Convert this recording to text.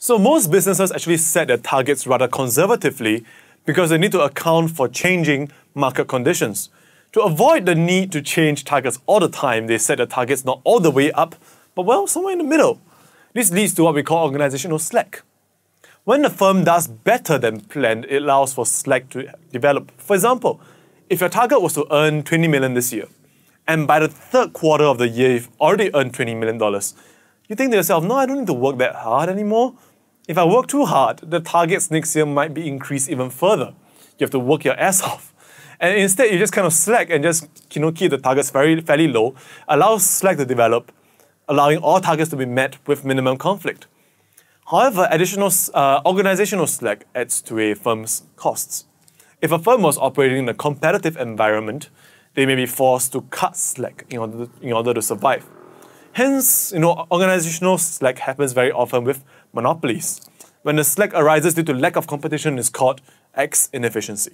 So most businesses actually set their targets rather conservatively because they need to account for changing market conditions. To avoid the need to change targets all the time, they set the targets not all the way up, but well, somewhere in the middle. This leads to what we call organizational slack. When the firm does better than planned, it allows for slack to develop. For example, if your target was to earn $20 million this year, and by the third quarter of the year, you've already earned $20 million, you think to yourself, no, I don't need to work that hard anymore. If I work too hard, the targets next year might be increased even further. You have to work your ass off. And instead, you just kind of slack and just keep the targets fairly low, allow slack to develop, allowing all targets to be met with minimum conflict. However, additional organizational slack adds to a firm's costs. If a firm was operating in a competitive environment, they may be forced to cut slack in order to survive. Hence, organizational slack happens very often with monopolies. When the slack arises due to lack of competition, it's called X inefficiency.